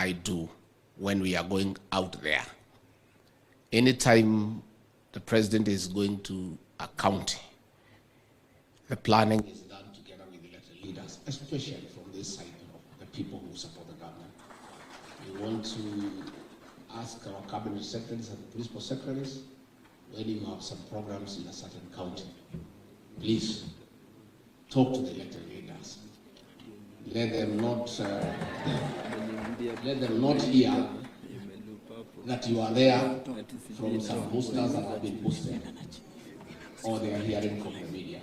I do when we are going out there. Anytime the president is going to a county, the planning is done together with elected leaders, especially from this side of the people who support the government. We want to ask our cabinet secretaries and principal secretaries, when you have some programs in a certain county, please talk to the elected leaders. Let them not hear that you are there from some posters that have been posted, or they are hearing from the media.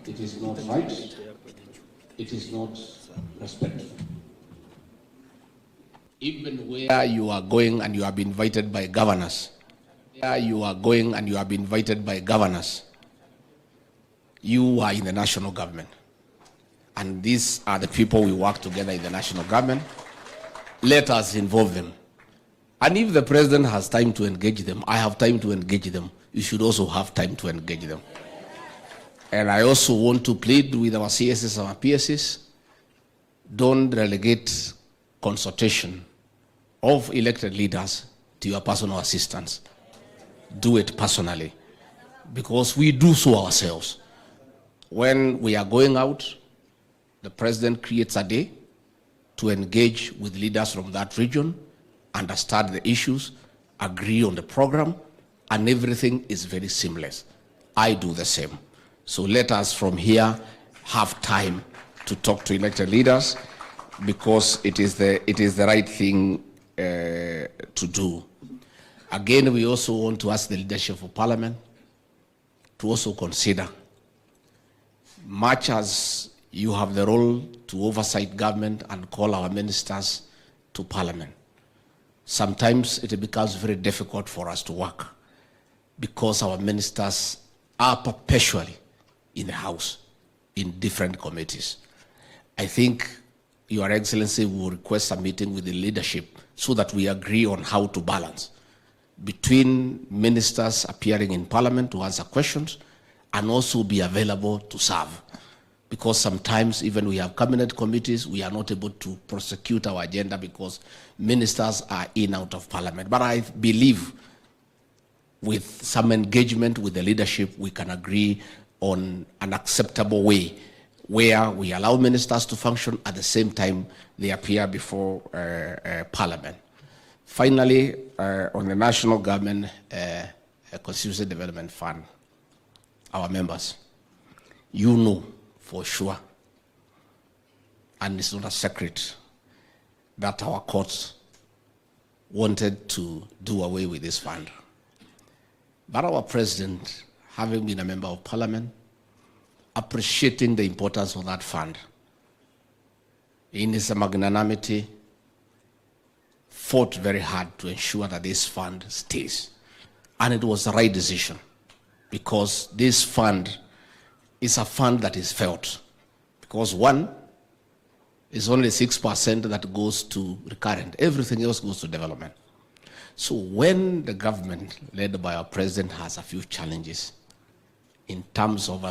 It is not right. It is not respectful. Even where you are going and you have been invited by governors, you are in the national government. And these are the people we work together in the national government. Let us involve them. And if the president has time to engage them, I have time to engage them. You should also have time to engage them. And I also want to plead with our CSs and our PSs, don't relegate consultation of elected leaders to your personal assistants. Do it personally, because we do so ourselves. When we are going out, the president creates a day to engage with leaders from that region, understand the issues, agree on the program, and everything is very seamless. I do the same. So let us from here have time to talk to elected leaders, because it is the right thing to do. Again, we also want to ask the leadership of Parliament to also consider, much as you have the role to oversight government and call our ministers to Parliament, sometimes it becomes very difficult for us to work because our ministers are perpetually in the House, in different committees. I think Your Excellency will request a meeting with the leadership so that we agree on how to balance between ministers appearing in Parliament to answer questions and also be available to serve. Because sometimes even we have cabinet committees, we are not able to prosecute our agenda because ministers are in out of Parliament. But I believe with some engagement with the leadership, we can agree on an acceptable way where we allow ministers to function at the same time they appear before Parliament. Finally, on the National Government Constituency Development Fund, our members, you know for sure, and it's not a secret, that our courts wanted to do away with this fund. But our president, having been a member of Parliament, appreciating the importance of that fund, in his magnanimity, fought very hard to ensure that this fund stays. And it was the right decision, because this fund is a fund that is felt. Because one, is only 6% that goes to recurrent. Everything else goes to development. So when the government, led by our president, has a few challenges in terms of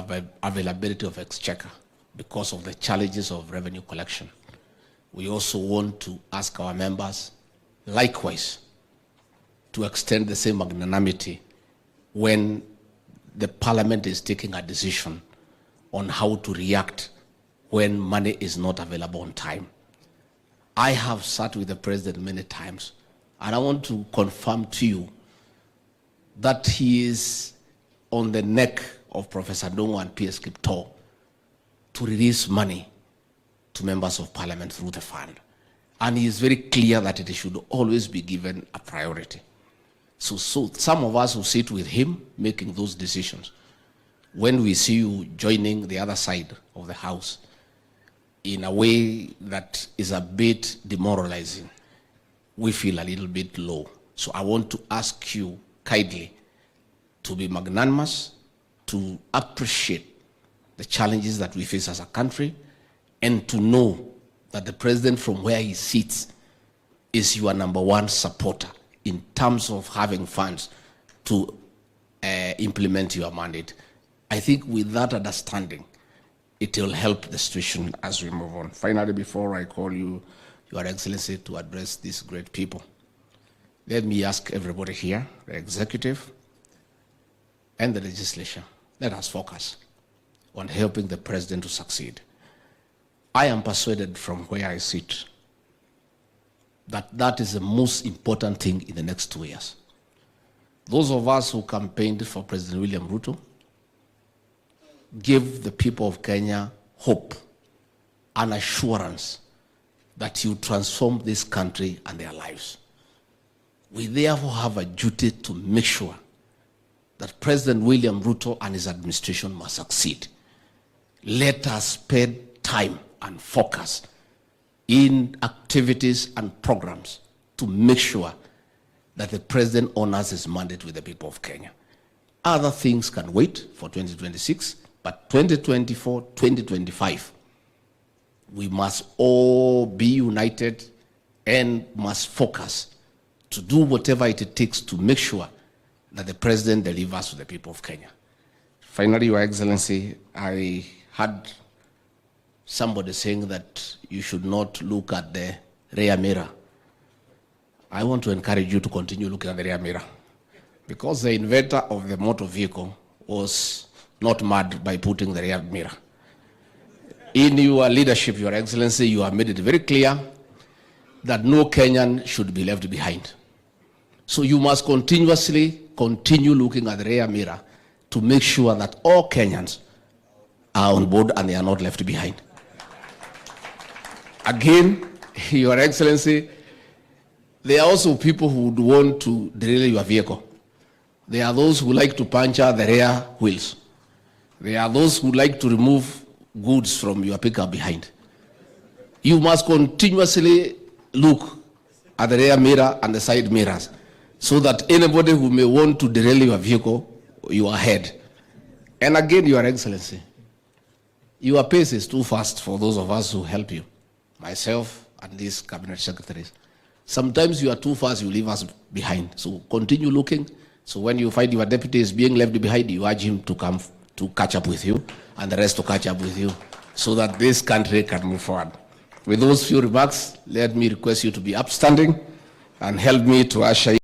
availability of exchequer because of the challenges of revenue collection, we also want to ask our members, likewise, to extend the same magnanimity when the Parliament is taking a decision on how to react when money is not available on time. I have sat with the president many times, and I want to confirm to you that he is on the neck of Professor Ndung'u and PS Kiptoo to release money to members of Parliament through the fund. And he is very clear that it should always be given a priority. So some of us who sit with him making those decisions, when we see you joining the other side of the House in a way that is a bit demoralizing, we feel a little bit low. So I want to ask you kindly to be magnanimous, to appreciate the challenges that we face as a country, and to know that the president from where he sits is your #1 supporter in terms of having funds to implement your mandate. I think with that understanding, it will help the situation as we move on. Finally, before I call you, Your Excellency, to address these great people. Let me ask everybody here, the executive and the legislature, let us focus on helping the president to succeed. I am persuaded from where I sit that that is the most important thing in the next 2 years. Those of us who campaigned for President William Ruto give the people of Kenya hope and assurance that he will transform this country and their lives. We therefore have a duty to make sure that President William Ruto and his administration must succeed. Let us spend time and focus in activities and programs to make sure that the president honors his mandate with the people of Kenya. Other things can wait for 2026, but 2024, 2025, we must all be united and must focus to do whatever it takes to make sure that the president delivers to the people of Kenya. Finally, Your Excellency, I had somebody saying that you should not look at the rear mirror. I want to encourage you to continue looking at the rear mirror, because the inventor of the motor vehicle was not mad by putting the rear mirror. In your leadership, Your Excellency, you have made it very clear that no Kenyan should be left behind. So you must continue looking at the rear mirror to make sure that all Kenyans are on board and they are not left behind. Again, Your Excellency, there are also people who would want to derail your vehicle. There are those who like to puncture the rear wheels. There are those who like to remove goods from your pickup behind. You must continuously look at the rear mirror and the side mirrors so that anybody who may want to derail your vehicle, you are ahead. And again, Your Excellency, your pace is too fast for those of us who help you, myself and these cabinet secretaries. Sometimes you are too fast, you leave us behind. So continue looking. So when you find your deputy is being left behind, you urge him to come to catch up with you and the rest to catch up with you so that this country can move forward. With those few remarks, let me request you to be upstanding and help me to usher